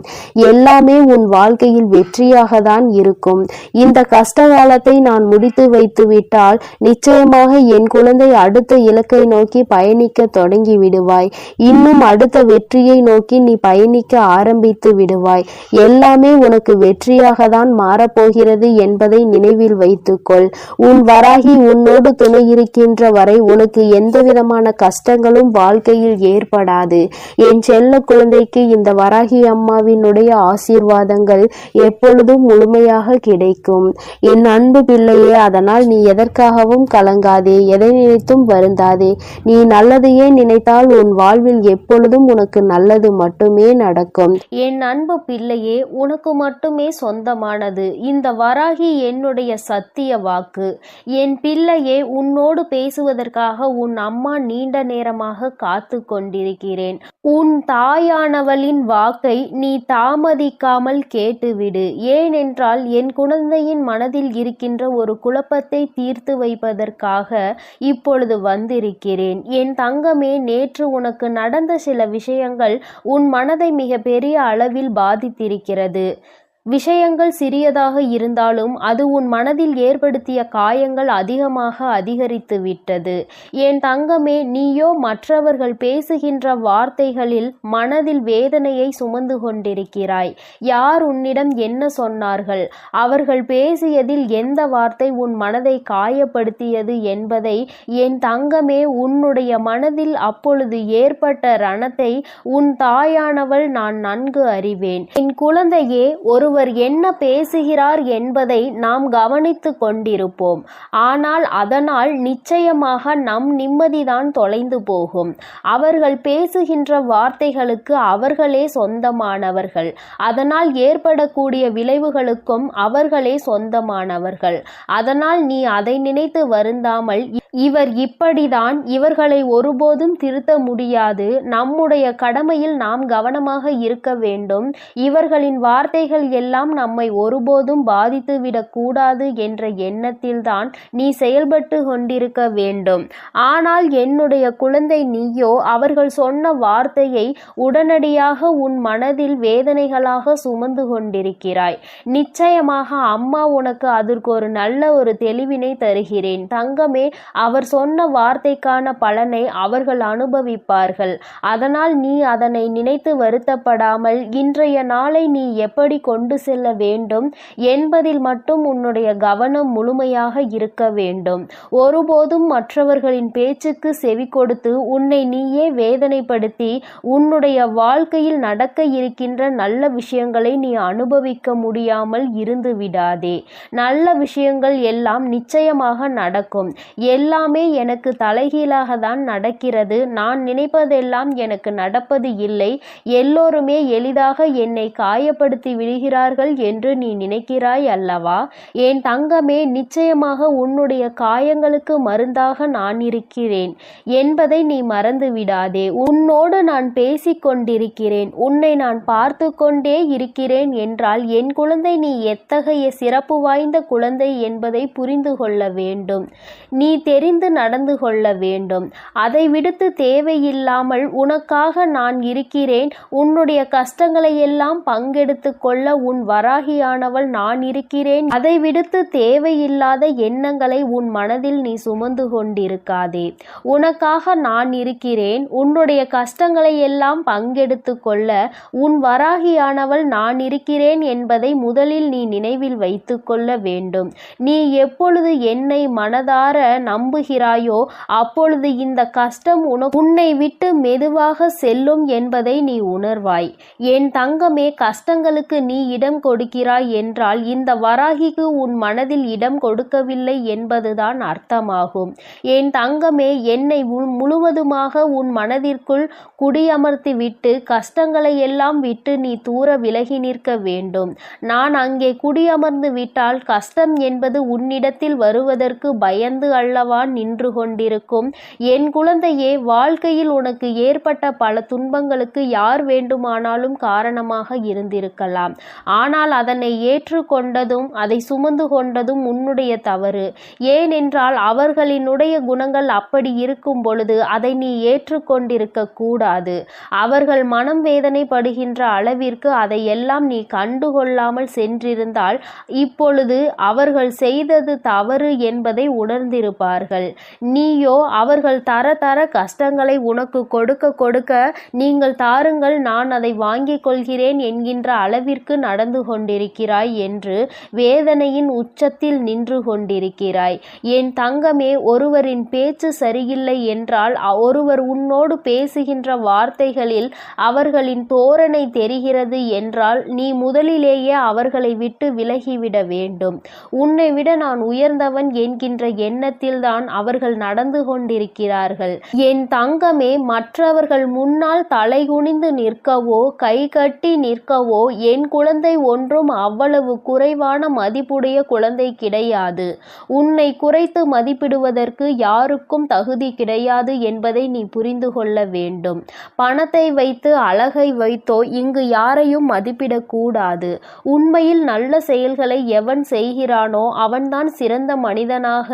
எல்லாமே உன் வாழ்க்கையில் வெற்றியாக தான் இருக்கும். இந்த கஷ்ட காலத்தை நான் முடித்து வைத்து விட்டால் நிச்சயமாக என் குழந்தை அடுத்த இலக்கை நோக்கி பயணிக்க தொடங்கி விடுவாய். இன்னும் அடுத்த வெற்றியை நோக்கி நீ பயணிக்க ஆரம்பித்து விடுவாய். எல்லாமே உனக்கு வெற்றியாக தான் மாறப்போகிறது என்பதை நினைவில் வைத்துக்கொள். உன் வராகி உன்னோடு துணை இருக்கின்ற வரை உனக்கு எந்த விதமான கஷ்டங்களும் வாழ்க்கையில் ஏற்படாது. என் செல்ல குழந்தைக்கு இந்த வராகி அம்மாவினுடைய ஆசீர்வாதங்கள் எப்பொழுதும் முழுமையாக கிடைக்கும். என் அன்பு பிள்ளையே, அதனால் நீ எதற்காகவும் கலங்காதே, எதை நினைத்தும் வருந்தாதே. நீ நல்லதையே நினைத்தால் உன் வாழ்வில் எப்பொழுதும் உனக்கு நல்லது மட்டுமே நடக்கும். என் அன்பு பிள்ளையே, உனக்கு மட்டுமே சொந்தமானது இந்த வராகி என்னுடைய சத்திய வாக்கு. என் பிள்ளையே, உன்னோடு பேசுவதற்காக உன் அம்மா நீண்ட நேரமாக காத்து கொண்டிருக்கிறேன். உன் தாயானவளின் வாக்கை நீ தாமதிக்காமல் கேட்டுவிடு. ஏனென்றால் என் குழந்தையின் மனதில் இருக்கின்ற ஒரு குழப்பத்தை தீர்த்து வைப்பதற்காக இப்பொழுது வந்திருக்கிறேன். என் தங்கமே, நேற்று உனக்கு நடந்த சில விஷயங்கள் உன் மனதை மிக பெரிய அளவில் பாதித்திருக்கிறது. விஷயங்கள் சிறியதாக இருந்தாலும் அது உன் மனதில் ஏற்படுத்திய காயங்கள் அதிகமாக அதிகரித்து விட்டது. என் தங்கமே, நீயோ மற்றவர்கள் பேசுகின்ற வார்த்தைகளில் மனதில் வேதனையை சுமந்து கொண்டிருக்கிறாய். யார் உன்னிடம் என்ன சொன்னார்கள், அவர்கள் பேசியதில் எந்த வார்த்தை உன் மனதை காயப்படுத்தியது என்பதை என் தங்கமே, உன்னுடைய மனதில் அப்பொழுது ஏற்பட்ட ரணத்தை உன் தாயானவள் நான் நன்கு அறிவேன். என் குழந்தையே, ஒருவர் என்ன பேசுகிறார் என்பதை நாம் கவனித்து கொண்டிருப்போம். ஆனால் அதனால் நிச்சயமாக நம் நிம்மதிதான் தொலைந்து போகும். அவர்கள் பேசுகின்ற வார்த்தைகளுக்கு அவர்களே சொந்தமானவர்கள். அதனால் ஏற்படக்கூடிய விளைவுகளுக்கும் அவர்களே சொந்தமானவர்கள். அதனால் நீ அதை நினைத்து வருந்தாமல், இவர் இப்படிதான், இவர்களை ஒருபோதும் திருத்த முடியாது, நம்முடைய கடமையில் நாம் கவனமாக இருக்க வேண்டும், இவர்களின் வார்த்தைகள் எல்லாம் நம்மை ஒருபோதும் பாதித்துவிடக் கூடாது என்ற எண்ணத்தில்தான் நீ செயல்பட்டு கொண்டிருக்க வேண்டும். ஆனால் என்னுடைய குழந்தை, நீயோ அவர்கள் சொன்ன வார்த்தையை உடனடியாக உன் மனதில் வேதனைகளாக சுமந்து கொண்டிருக்கிறாய். நிச்சயமாக அம்மா உனக்கு அதற்கு ஒரு நல்ல ஒரு தெளிவினை தருகிறேன் தங்கமே. அவர் சொன்ன வார்த்தைக்கான பலனை அவர்கள் அனுபவிப்பார்கள். அதனால் நீ அதனை நினைத்து வருத்தப்படாமல் இன்றைய நாளை நீ எப்படி கொண்டு கொண்டு செல்ல வேண்டும் என்பதில் மட்டும் உன்னுடைய கவனம் முழுமையாக இருக்க வேண்டும். ஒருபோதும் மற்றவர்களின் பேச்சுக்கு செவி கொடுத்து உன்னை நீயே வேதனைப்படுத்தி உன்னுடைய வாழ்க்கையில் நடக்க இருக்கின்ற நல்ல விஷயங்களை நீ அனுபவிக்க முடியாமல் இருந்து விடாதே. நல்ல விஷயங்கள் எல்லாம் நிச்சயமாக நடக்கும். எல்லாமே எனக்கு தலைகீழாக தான் நடக்கிறது, நான் நினைப்பதெல்லாம் எனக்கு நடப்பது இல்லை, எல்லோருமே எளிதாக என்னை காயப்படுத்தி விடுகிறார்கள் என்று நீ நினைக்கிறாய் அல்லவா? என் தங்கமே, நிச்சயமாக உன்னுடைய காயங்களுக்கு மருந்தாக நான் இருக்கிறேன் என்பதை நீ மறந்து விடாதே. உன்னோடு நான் பேசிக் கொண்டிருக்கிறேன், உன்னை நான் பார்த்து கொண்டே இருக்கிறேன் என்றால் என் குழந்தை நீ எத்தகைய சிறப்பு வாய்ந்த குழந்தை என்பதை புரிந்து கொள்ள வேண்டும். நீ தெரிந்து நடந்து கொள்ள வேண்டும். அதை விடுத்து தேவையில்லாமல் உனக்காக நான் இருக்கிறேன், உன்னுடைய கஷ்டங்களை எல்லாம் பங்கெடுத்து கொள்ள உன் வராகியானவள் நான் இருக்கிறேன், அதை விடுத்து தேவையில்லாத எண்ணங்களை உன் மனதில் நீ சுமந்து கொண்டிருக்காதே. உனக்காக நான் இருக்கிறேன், உன்னுடைய கஷ்டங்களை எல்லாம் பங்கெடுத்து கொள்ள உன் வராகியானவள் நான் இருக்கிறேன் என்பதை முதலில் நீ நினைவில் வைத்து கொள்ள வேண்டும். நீ எப்பொழுது என்னை மனதார நம்புகிறாயோ அப்பொழுது இந்த கஷ்டம் உன்னை விட்டு மெதுவாக செல்லும் என்பதை நீ உணர்வாய். என் தங்கமே, கஷ்டங்களுக்கு நீ இடம் கொடுக்கிறாய் என்றால் இந்த வராகிக்கு உன் மனதில் இடம் கொடுக்கவில்லை என்பதுதான் அர்த்தமாகும். என் தங்கமே, என்னை முழுவதுமாக உன் மனதிற்குள் குடியமர்த்தி விட்டு கஷ்டங்களை எல்லாம் விட்டு நீ தூர விலகி நிற்க வேண்டும். நான் அங்கே குடியமர்ந்து விட்டால் கஷ்டம் என்பது உன்னிடத்தில் வருவதற்கு பயந்து அல்லவா நின்று கொண்டிருக்கும். என் குழந்தையே, வாழ்க்கையில் உனக்கு ஏற்பட்ட பல துன்பங்களுக்கு யார் வேண்டுமானாலும் காரணமாக இருந்திருக்கலாம். ஆனால் அதனை ஏற்றுக்கொண்டதும் அதை சுமந்து கொண்டதும் உன்னுடைய தவறு. ஏனென்றால் அவர்களினுடைய குணங்கள் அப்படி இருக்கும் பொழுது அதை நீ ஏற்றுக்கொண்டிருக்க கூடாது. அவர்கள் மனம் வேதனைப்படுகின்ற அளவிற்கு அதையெல்லாம் நீ கண்டுகொள்ளாமல் சென்றிருந்தால் இப்பொழுது அவர்கள் செய்தது தவறு என்பதை உணர்ந்திருப்பார்கள். நீயோ அவர்கள் தர தர கஷ்டங்களை உனக்கு கொடுக்க கொடுக்க நீங்கள் தாருங்கள், நான் அதை வாங்கிக் கொள்கிறேன் என்கின்ற அளவிற்கு நடந்து கொண்டிருக்கிறாய் என்று வேதனையின் உச்சத்தில் நின்று கொண்டிருக்கிறாய். என் தங்கமே, ஒருவரின் பேச்சு சரியில்லை என்றால் ஒருவர் உன்னோடு பேசுகின்ற வார்த்தைகளில் அவர்களின் தோரணை தெரிகிறது என்றால் நீ முதலிலேயே அவர்களை விட்டு விலகிவிட வேண்டும். உன்னை விட நான் உயர்ந்தவன் என்கின்ற எண்ணத்தில்தான் அவர்கள் நடந்து கொண்டிருக்கிறார்கள். என் தங்கமே, மற்றவர்கள் முன்னால் தலைகுனிந்து நிற்கவோ கை கட்டி நிற்கவோ என் குழந்தை ஒன்றும் அவ்வளவு குறைவான மதிப்புடைய குழந்தை கிடையாது. உன்னை குறைத்து மதிப்பிடுவதற்கு யாருக்கும் தகுதி கிடையாது என்பதை நீ புரிந்து கொள்ள வேண்டும். பணத்தை வைத்து அழகை வைத்தோ இங்கு யாரையும் மதிப்பிடக்கூடாது. உண்மையில் நல்ல செயல்களை எவன் செய்கிறானோ அவன்தான் சிறந்த மனிதனாக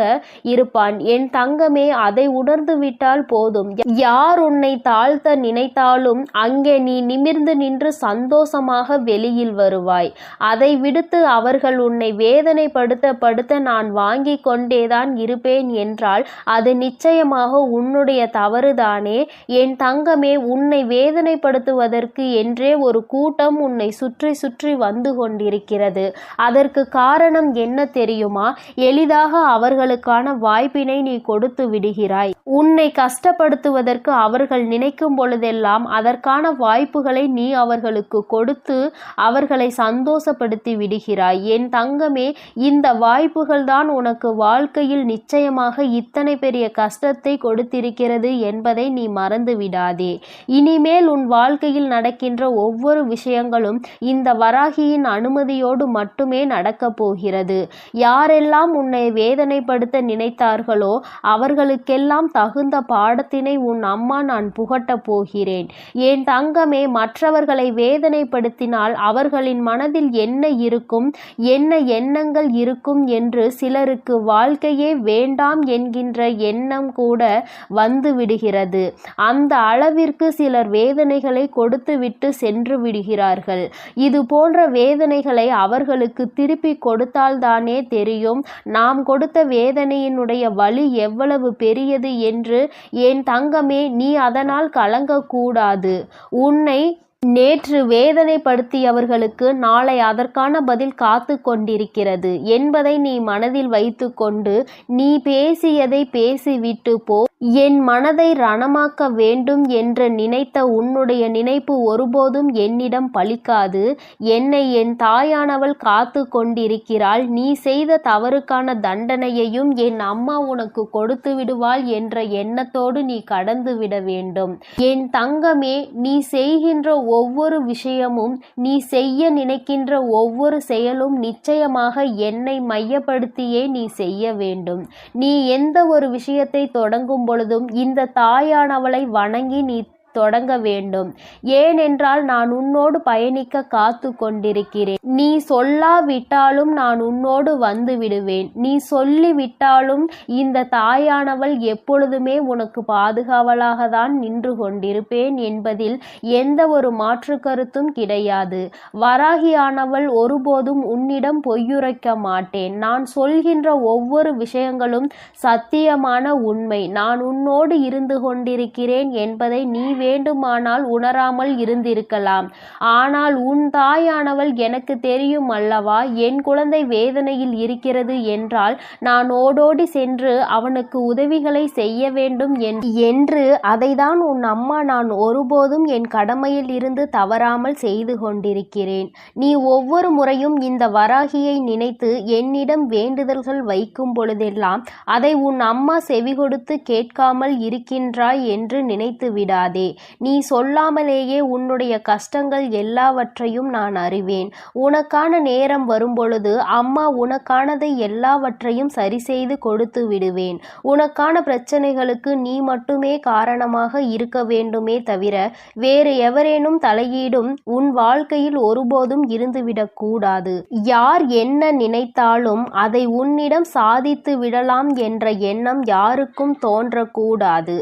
இருப்பான். என் தங்கமே, அதை உணர்ந்து விட்டால் போதும். யார் உன்னை தாழ்த்த நினைத்தாலும் அங்கே நீ நிமிர்ந்து நின்று சந்தோஷமாக வெளியில் வருவாய். அதை விடுத்து அவர்கள் உன்னை வேதனைப்படுத்த நான் வாங்கி கொண்டேதான் இருப்பேன் என்றால் அது நிச்சயமாக உன்னுடைய தவறுதானே. என் தங்கமே, உன்னை வேதனைப்படுத்துவதற்கு என்றே ஒரு கூட்டம் உன்னை சுற்றி சுற்றி வந்து கொண்டிருக்கிறது. அதற்கு காரணம் என்ன தெரியுமா? எளிதாக அவர்களுக்கான வாய்ப்பினை நீ கொடுத்து விடுகிறாய். உன்னை கஷ்டப்படுத்துவதற்கு அவர்கள் நினைக்கும் பொழுதெல்லாம் அதற்கான வாய்ப்புகளை நீ அவர்களுக்கு கொடுத்து அவர்களை சந்தோஷப்படுத்தி விடுகிறாய். என் தங்கமே, இந்த வாய்ப்புகள் தான் உனக்கு வாழ்க்கையில் நிச்சயமாக இத்தனை பெரிய கஷ்டத்தை கொடுத்திருக்கிறது என்பதை நீ மறந்து விடாதே. இனிமேல் உன் வாழ்க்கையில் நடக்கின்ற ஒவ்வொரு விஷயங்களும் இந்த வராகியின் அனுமதியோடு மட்டுமே நடக்கப் போகிறது. யாரெல்லாம் உன்னை வேதனைப்படுத்த நினைத்தார்களோ அவர்களுக்கெல்லாம் தகுந்த பாடத்தினை உன் அம்மா நான் புகட்டப் போகிறேன். என் தங்கமே, மற்றவர்களை வேதனைப்படுத்தினால் அவர்களின் மனதில் என்ன இருக்கும், என்ன எண்ணங்கள் இருக்கும் என்று சிலருக்கு வாழ்க்கையே வேண்டாம் என்கின்ற எண்ணம் கூட வந்து விடுகிறது. அந்த அளவிற்கு சிலர் வேதனைகளை கொடுத்துவிட்டு சென்று விடுகிறார்கள். இது போன்ற வேதனைகளை அவர்களுக்கு திருப்பி கொடுத்தால்தானே தெரியும் நாம் கொடுத்த வேதனையினுடைய வலி எவ்வளவு பெரியது என்று. என் தங்கமே, நீ அதனால் கலங்கக்கூடாது. உன்னை நேற்று வேதனைப்படுத்தியவர்களுக்கு நாளை அதற்கான பதில் காத்து கொண்டிருக்கிறது என்பதை நீ மனதில் வைத்துக்கொண்டு நீ பேசியதை பேசிவிட்டு போ. என் மனதை ரணமாக்க வேண்டும் என்று நினைத்த உன்னுடைய நினைப்பு ஒருபோதும் என்னிடம் பலிக்காது. என்னை என் தாயானவள் காத்து கொண்டிருக்கிறாள். நீ செய்த தவறுக்கான தண்டனையையும் என் அம்மா உனக்கு கொடுத்து விடுவாள் என்ற எண்ணத்தோடு நீ கடந்து விட வேண்டும். என் தங்கமே, நீ செய்கின்ற ஒவ்வொரு விஷயமும், நீ செய்ய நினைக்கின்ற ஒவ்வொரு செயலும் நிச்சயமாக என்னை மையப்படுத்தியே நீ செய்ய வேண்டும். நீ எந்த ஒரு விஷயத்தை தொடங்கும் பொழுதும் இந்த தாயானவளை வணங்கி நீ தொடங்க வேண்டும். ஏனென்றால் நான் உன்னோடு பயணிக்க காத்து கொண்டிருக்கிறேன். நீ சொல்லாவிட்டாலும் நான் உன்னோடு வந்து விடுவேன். நீ சொல்லிவிட்டாலும் இந்த தாயானவள் எப்பொழுதுமே உனக்கு பாதுகாவலாக தான் நின்று கொண்டிருப்பேன் என்பதில் எந்த ஒரு மாற்று கருத்தும் கிடையாது. வராகியானவள் ஒருபோதும் உன்னிடம் பொய்யுரைக்க மாட்டேன். நான் சொல்கின்ற ஒவ்வொரு விஷயங்களும் சத்தியமான உண்மை. நான் உன்னோடு இருந்து கொண்டிருக்கிறேன் என்பதை நீ வேண்டுமானால் உணராமல் இருந்திருக்கலாம். ஆனால் உன் தாயானவள் எனக்கு தெரியும் அல்லவா, என் குழந்தை வேதனையில் இருக்கிறது என்றால் நான் ஓடோடி சென்று அவனுக்கு உதவிகளை செய்ய வேண்டும் என்று அதைதான் உன் அம்மா நான் ஒருபோதும் என் கடமையில் இருந்து தவறாமல் செய்து கொண்டிருக்கிறேன். நீ ஒவ்வொரு முறையும் இந்த வராகியை நினைத்து என்னிடம் வேண்டுதல்கள் வைக்கும் பொழுதெல்லாம் அதை உன் அம்மா செவி கொடுத்து கேட்காமல் இருக்கின்றாய் என்று நினைத்து விடாதே. நீ சொல்லாமலேயே உன்னுடைய கஷ்டங்கள் எல்லாவற்றையும் நான் அறிவேன். உனக்கான நேரம் வரும்பொழுது அம்மா உனக்கானதை எல்லாவற்றையும் சரி செய்து கொடுத்து விடுவேன். உனக்கான பிரச்சனைகளுக்கு நீ மட்டுமே காரணமாக இருக்க வேண்டுமே தவிர வேறு எவரேனும் தலையீடும் உன் வாழ்க்கையில் ஒருபோதும் இருந்துவிடக் கூடாது. யார் என்ன நினைத்தாலும் அதை உன்னிடம் சாதித்து விடலாம் என்ற எண்ணம் யாருக்கும் தோன்றக்கூடாது.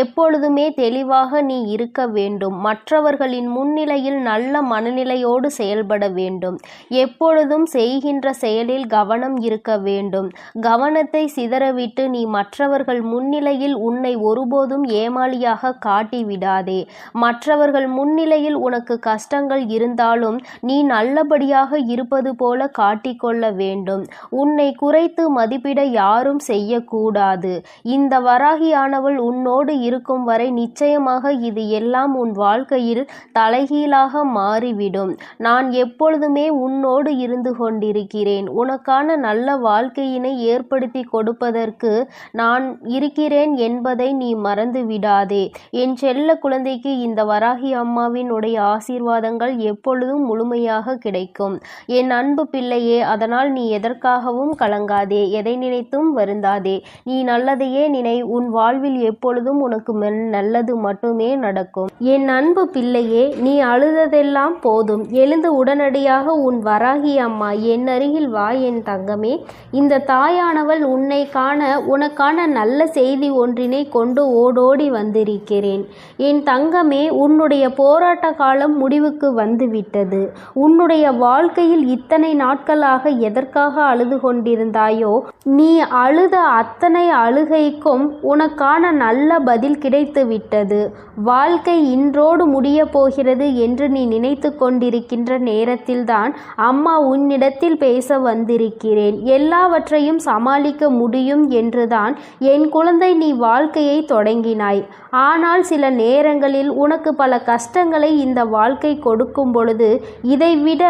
எப்பொழுதுமே தெளிவாக நீ இருக்க வேண்டும். மற்றவர்களின் முன்னிலையில் நல்ல மனநிலையோடு செயல்பட வேண்டும். எப்பொழுதும் செய்கின்ற செயலில் கவனம் இருக்க வேண்டும். கவனத்தை சிதறவிட்டு நீ மற்றவர்கள் முன்னிலையில் உன்னை ஒருபோதும் ஏமாளியாக காட்டிவிடாதே. மற்றவர்கள் முன்னிலையில் உனக்கு கஷ்டங்கள் இருந்தாலும் நீ நல்லபடியாக இருப்பது போல காட்டிக்கொள்ள வேண்டும். உன்னை குறைத்து மதிப்பிட யாரும் செய்யக்கூடாது. இந்த வராகியானவள் உன்னோடு இருக்கும் வரை நிச்சயமாக இது எல்லாம் உன் வாழ்க்கையில் தலைகீழாக மாறிவிடும். நான் எப்பொழுதுமே உன்னோடு இருந்து கொண்டிருக்கிறேன். உனக்கான நல்ல வாழ்க்கையினை ஏற்படுத்தி கொடுப்பதற்கு நான் இருக்கிறேன் என்பதை நீ மறந்து விடாதே. என் செல்ல குழந்தைக்கு இந்த வராகி அம்மாவின் உடைய ஆசீர்வாதங்கள் எப்பொழுதும் முழுமையாக கிடைக்கும். என் அன்பு பிள்ளையே, அதனால் நீ எதற்காகவும் கலங்காதே, எதை நினைத்தும் வருந்தாதே. நீ நல்லதையே நினை. உன் வாழ்வில் எப்பொழுதும் உனக்கு நல்லது மட்டுமே நடக்கும். என் அன்பு பிள்ளையே, நீ அழுததெல்லாம் போதும். எழுந்து உடனடியாக உன் வராகி அம்மா என் அருகில் வா என் தங்கமே. இந்த தாயானவள் உன்னை காண உனக்கான நல்ல செய்தி ஒன்றினை கொண்டு ஓடோடி வந்திருக்கிறேன். என் தங்கமே, உன்னுடைய போராட்ட காலம் முடிவுக்கு வந்துவிட்டது. உன்னுடைய வாழ்க்கையில் இத்தனை நாட்களாக எதற்காக அழுது கொண்டிருந்தாயோ, நீ அழுத அத்தனை அழுகைக்கும் உனக்கான நல்ல பதில் கிடைத்து விட்டது. வாழ்க்கை இன்றோடு முடிய போகிறது என்று நீ நினைத்து கொண்டிருக்கின்ற நேரத்தில்தான் அம்மா உன்னிடத்தில் பேச வந்திருக்கிறேன். எல்லாவற்றையும் சமாளிக்க முடியும் என்றுதான் என் குழந்தை நீ வாழ்க்கையை தொடங்கினாய். ஆனால் சில நேரங்களில் உனக்கு பல கஷ்டங்களை இந்த வாழ்க்கை கொடுக்கும் பொழுது இதைவிட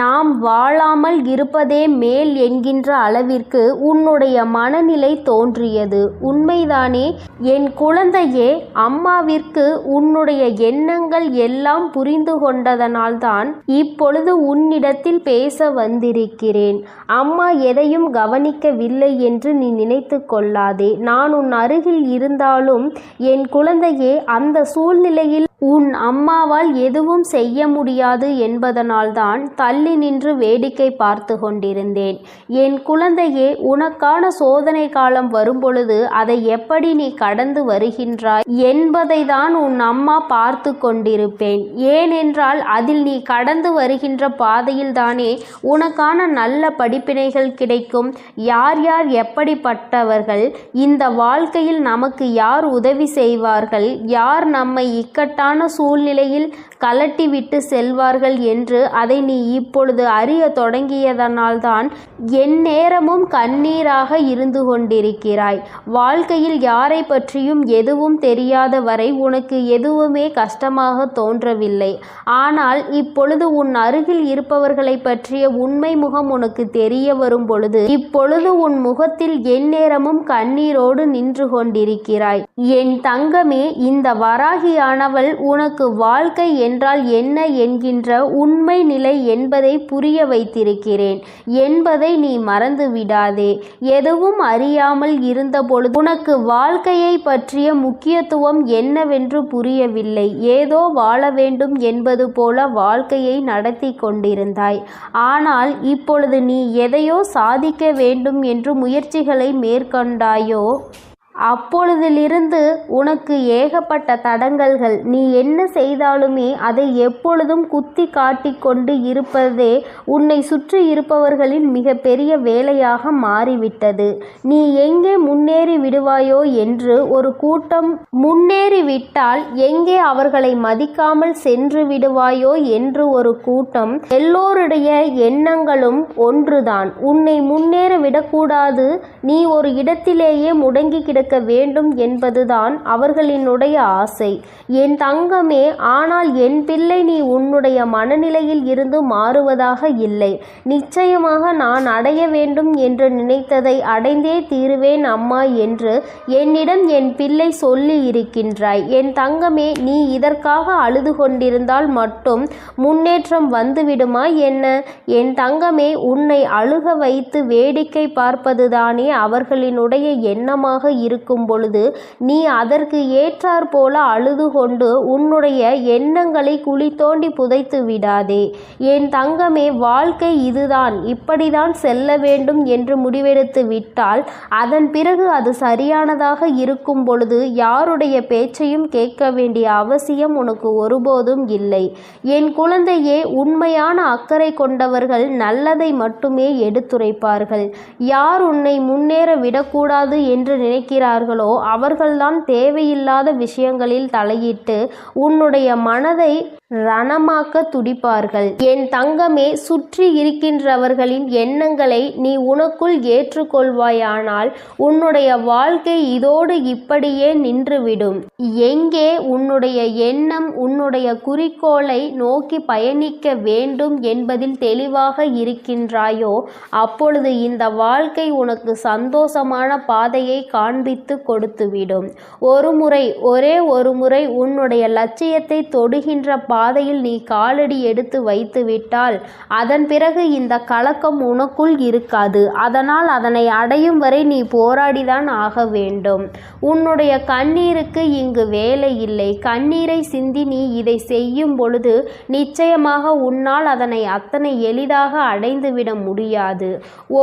நாம் வாழாமல் இருப்பதே மேல் என்கின்ற அளவிற்கு உன்னுடைய மனநிலை தோன்றியது. உண்மைதானே என் குழந்தையே? அம்மாவிற்கு உன்னுடைய எண்ணங்கள் எல்லாம் புரிந்து கொண்டதனால்தான் இப்பொழுது உன்னிடத்தில் பேச வந்திருக்கிறேன். அம்மா எதையும் கவனிக்கவில்லை என்று நீ நினைத்து கொள்ளாதே. நான் உன் அருகில் இருந்தாலும் என் குழந்தையே, அந்த சூழ்நிலையில் உன் அம்மாவால் எதுவும் செய்ய முடியாது என்பதனால்தான் தள்ளி நின்று வேடிக்கை பார்த்து கொண்டிருந்தேன். என் குழந்தையே, உனக்கான சோதனை காலம் வரும்பொழுது அதை எப்படி நீ கடந்து வருகின்றாய் என்பதை தான் உன் அம்மா பார்த்து கொண்டிருப்பேன். ஏனென்றால் அதில் நீ கடந்து வருகின்ற பாதையில் தானே உனக்கான நல்ல படிப்பினைகள் கிடைக்கும். யார் யார் எப்படிப்பட்டவர்கள், இந்த வாழ்க்கையில் நமக்கு யார் உதவி செய்வார்கள், யார் நம்மை இக்கட்டான சரியான சூழ்நிலையில் கலட்டிவிட்டு செல்வார்கள் என்று அதை நீ இப்பொழுது அறிய தொடங்கியதனால்தான் எந்நேரமும் கண்ணீராக இருந்து கொண்டிருக்கிறாய். வாழ்க்கையில் யாரை பற்றியும் எதுவும் தெரியாத வரை உனக்கு எதுவுமே கஷ்டமாக தோன்றவில்லை. ஆனால் இப்பொழுது உன் அருகில் இருப்பவர்களை பற்றிய உண்மை முகம் உனக்கு தெரிய வரும் பொழுது இப்பொழுது உன் முகத்தில் எந்நேரமும் கண்ணீரோடு நின்று கொண்டிருக்கிறாய். என் தங்கமே, இந்த வராகியானவள் உனக்கு வாழ்க்கை என்றால் என்ன என்கின்ற உண்மை நிலை என்பதை புரிய வைத்திருக்கிறேன் என்பதை நீ மறந்து விடாதே. எதுவும் அறியாமல் இருந்த பொழுது உனக்கு வாழ்க்கையை பற்றிய முக்கியத்துவம் என்னவென்று புரியவில்லை. ஏதோ வாழ வேண்டும் என்பது போல வாழ்க்கையை நடத்தி கொண்டிருந்தாய். ஆனால் இப்பொழுது நீ எதையோ சாதிக்க வேண்டும் என்று முயற்சிகளை மேற்கொண்டாயோ அப்பொழுதிலிருந்து உனக்கு ஏகப்பட்ட தடங்கல்கள். நீ என்ன செய்தாலுமே அதை எப்பொழுதும் குத்தி காட்டிக்கொண்டு இருப்பதே உன்னை சுற்றி இருப்பவர்களின் மிக பெரிய வேலையாக மாறிவிட்டது. நீ எங்கே முன்னேறி விடுவாயோ என்று ஒரு கூட்டம் முன்னேறிவிட்டால் எங்கே அவர்களை மதிக்காமல் சென்று விடுவாயோ என்று ஒரு கூட்டம். எல்லோருடைய எண்ணங்களும் ஒன்றுதான், உன்னை முன்னேற விடக்கூடாது, நீ ஒரு இடத்திலேயே முடங்கி கிடக்க வேண்டும் என்பதுதான் அவர்களினுடைய ஆசை. என் தங்கமே, ஆனால் என் பிள்ளை, நீ உன்னுடைய மனநிலையில் இருந்து மாறுவதாக இல்லை. நிச்சயமாக நான் அடைய வேண்டும் என்று நினைத்ததை அடைந்தே தீருவேன் அம்மா என்று என்னிடம் என் பிள்ளை சொல்லி இருக்கின்றாய். என் தங்கமே, நீ இதற்காக அழுது கொண்டிருந்தால் மட்டும் முன்னேற்றம் வந்துவிடுமா என்ன? என் தங்கமே, உன்னை அழுக வைத்து வேடிக்கை பார்ப்பதுதானே அவர்களினுடைய எண்ணமாக இருக்கும் பொழுது நீ அதற்கு ஏற்றாற் போல அழுது கொண்டு உன்னுடைய எண்ணங்களை குழி தோண்டி புதைத்து விடாதே. என் தங்கமே, வாழ்க்கை இதுதான், இப்படிதான் செல்ல வேண்டும் என்று முடிவெடுத்து விட்டால் அதன் பிறகு அது சரியானதாக இருக்கும் பொழுது யாருடைய பேச்சையும் கேட்க வேண்டிய அவசியம் உனக்கு ஒருபோதும் இல்லை. என் குழந்தையே, உண்மையான அக்கறை கொண்டவர்கள் நல்லதை மட்டுமே எடுத்துரைப்பார்கள். யார் உன்னை முன்னேற விடக்கூடாது என்று நினைக்கிறார்களோ அவர்கள்தான் தேவையில்லாத விஷயங்களில் தலையிட்டு உன்னுடைய மனதை ரணமாக்க துடிப்பார்கள். என் தங்கமே, சுற்றி இருக்கின்றவர்களின் எண்ணங்களை நீ உனக்குள் ஏற்றுக்கொள்வாயானால் உன்னுடைய வாழ்க்கை இதோடு இப்படியே நின்றுவிடும். எங்கே உன்னுடைய எண்ணம் உன்னுடைய குறிக்கோளை நோக்கி பயணிக்க வேண்டும் என்பதில் தெளிவாக இருக்கின்றாயோ அப்பொழுது இந்த வாழ்க்கை உனக்கு சந்தோஷமான பாதையை காண்பித்து கொடுத்துவிடும். ஒரே ஒரு முறை உன்னுடைய லட்சியத்தை தொடுகின்ற பாதையில் நீ காலடி எடுத்து வைத்து விட்டால் அதன் பிறகு இந்த கலக்கம் உனக்குள் இருக்காது. அதனால் அதனை அடையும் வரை நீ போராடிதான் ஆக வேண்டும். உன்னுடைய கண்ணீருக்கு இங்கு வேலை இல்லை. கண்ணீரை சிந்தி நீ இதை செய்யும் பொழுது நிச்சயமாக உன்னால் அதனை அத்தனை எளிதாக அடைந்துவிட முடியாது.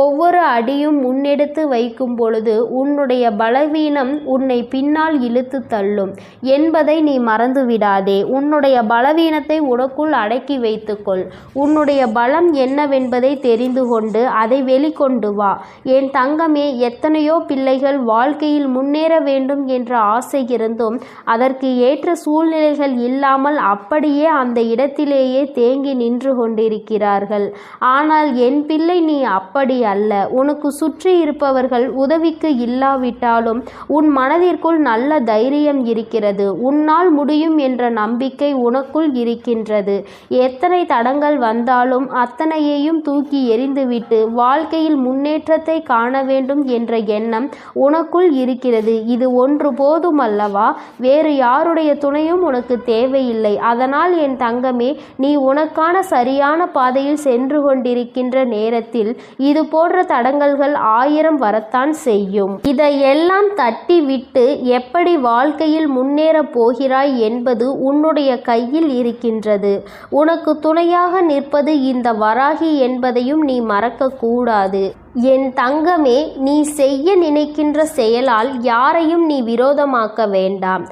ஒவ்வொரு அடியும் முன்னெடுத்து வைக்கும் பொழுது உன்னுடைய பலவீனம் உன்னை பின்னால் இழுத்து தள்ளும் என்பதை நீ மறந்துவிடாதே. உன்னுடைய பலவீனத்தை உனக்குள் அடக்கி வைத்துக்கொள். உன்னுடைய பலம் என்னவென்பதை தெரிந்து கொண்டு அதை வெளிக்கொண்டு வா. என் தங்கமே, எத்தனையோ பிள்ளைகள் வாழ்க்கையில் முன்னேற வேண்டும் என்ற ஆசை இருந்தும் அதற்கு ஏற்ற சூழ்நிலைகள் இல்லாமல் அப்படியே அந்த இடத்திலேயே தேங்கி நின்று கொண்டிருக்கிறார்கள். ஆனால் என் பிள்ளை, நீ அப்படி அல்ல. உனக்கு சுற்றி இருப்பவர்கள் உதவிக்கு இல்லாவிட்டாலும் உன் மனதிற்குள் நல்ல தைரியம் இருக்கிறது. உன்னால் முடியும் என்ற நம்பிக்கை உனக்குள் இருக்கின்றது. எத்தனை தடங்கள் வந்தாலும் அத்தனையையும் தூக்கி எறிந்துவிட்டு வாழ்க்கையில் முன்னேற்றத்தை காண வேண்டும் என்ற எண்ணம் உனக்குள் இருக்கிறது. இது ஒன்று போதுமல்லவா? வேறு யாருடைய துணையும் உனக்கு தேவையில்லை. அதனால் என் தங்கமே, நீ உனக்கான சரியான பாதையில் சென்று கொண்டிருக்கின்ற நேரத்தில் இது போன்ற தடங்கல்கள் 1000 வரத்தான் செய்யும். இதையெல்லாம் தட்டி விட்டு எப்படி வாழ்க்கையில் முன்னேற போகிறாய் என்பது உன்னுடைய கையில் இருக்கின்றது. உனக்கு துணையாக நிற்பது இந்த வராகி என்பதையும் நீ மறக்க கூடாது. என் தங்கமே, நீ செய்ய நினைக்கின்ற செயலால் யாரையும் நீ விரோதமாக்க வேண்டாம்.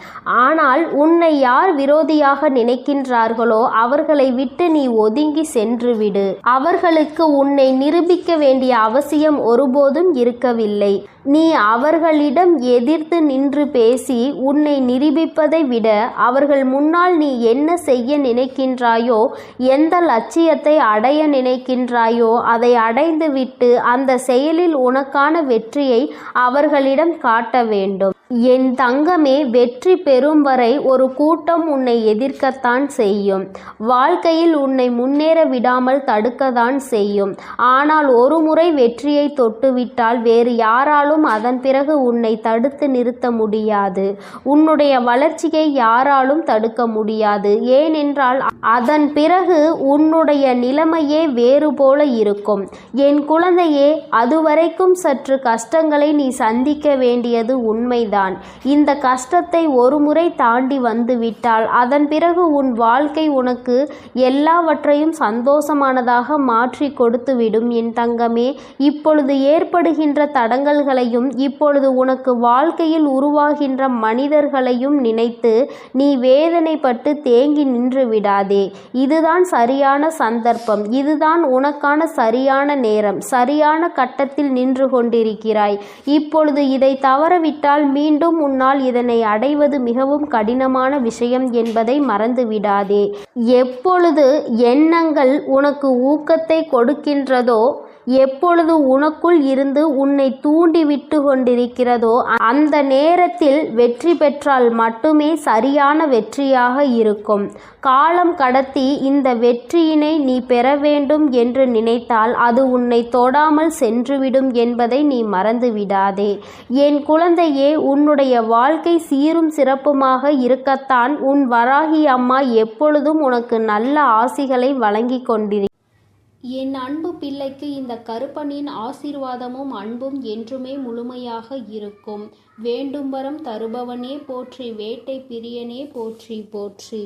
ஆனால் உன்னை யார் விரோதியாக நினைக்கின்றார்களோ அவர்களை விட்டு நீ ஒதுங்கி சென்றுவிடு. அவர்களுக்கு உன்னை நிரூபிக்க வேண்டிய அவசியம் ஒருபோதும் இருக்கவில்லை. நீ அவர்களிடம் எதிர்த்து நின்று பேசி உன்னை நிரூபிப்பதை விட அவர்கள் முன்னால் நீ என்ன செய்ய நினைக்கின்றாயோ, எந்த லட்சியத்தை அடைய நினைக்கின்றாயோ அதை அடைந்துவிட்டு அந்த செயலில் உனக்கான வெற்றியை அவர்களிடம் காட்ட வேண்டும். என் தங்கமே, வெற்றி பெறும் வரை ஒரு கூட்டம் உன்னை எதிர்க்கத்தான் செய்யும். வாழ்க்கையில் உன்னை முன்னேற விடாமல் தடுக்கத்தான் செய்யும். ஆனால் ஒரு முறை வெற்றியை தொட்டுவிட்டால் வேறு யாராலும் அதன் பிறகு உன்னை தடுத்து நிறுத்த முடியாது. உன்னுடைய வளர்ச்சியை யாராலும் தடுக்க முடியாது. ஏனென்றால் அதன் பிறகு உன்னுடைய நிலைமையே வேறு போல இருக்கும். என் குழந்தையே, அதுவரைக்கும் சற்று கஷ்டங்களை நீ சந்திக்க வேண்டியது உண்மைதான். இந்த கஷ்டத்தை ஒரு முறை தாண்டி வந்துவிட்டால் அதன் பிறகு உன் வாழ்க்கை உனக்கு எல்லாவற்றையும் சந்தோஷமானதாக மாற்றி கொடுத்துவிடும். என் தங்கமே, இப்பொழுது ஏற்படுகின்ற தடங்கல்களையும் இப்பொழுது உனக்கு வாழ்க்கையில் உருவாகின்ற மனிதர்களையும் நினைத்து நீ வேதனைப்பட்டு தேங்கி நின்று விடாதே. இதுதான் சரியான சந்தர்ப்பம். இதுதான் உனக்கான சரியான நேரம். சரியான கட்டத்தில் நின்று கொண்டிருக்கிறாய். இப்பொழுது இதை தவறவிட்டால் மீண்டும் உன்னால் இதனை அடைவது மிகவும் கடினமான விஷயம் என்பதை மறந்துவிடாதே. எப்பொழுது எண்ணங்கள் உனக்கு ஊக்கத்தை கொடுக்கின்றதோ, எப்பொழுது உனக்குள் இருந்து உன்னை தூண்டி விட்டு கொண்டிருக்கிறதோ அந்த நேரத்தில் வெற்றி பெற்றால் மட்டுமே சரியான வெற்றியாக இருக்கும். காலம் கடத்தி இந்த வெற்றியினை நீ பெற வேண்டும் என்று நினைத்தால் அது உன்னை தொடாமல் சென்றுவிடும் என்பதை நீ மறந்துவிடாதே. என் குழந்தையே, உன்னுடைய வாழ்க்கை சீரும் சிறப்புமாக இருக்கத்தான் உன் வராகி அம்மா எப்பொழுதும் உனக்கு நல்ல ஆசிகளை வழங்கி கொண்டிருக்கிறார். என் அன்பு பிள்ளைக்கு இந்த கருப்பனின் ஆசீர்வாதமும் அன்பும் என்றுமே முழுமையாக இருக்கும். வேண்டும் வரம் தருபவனே போற்றி, வேட்டை பிரியனே போற்றி போற்றி.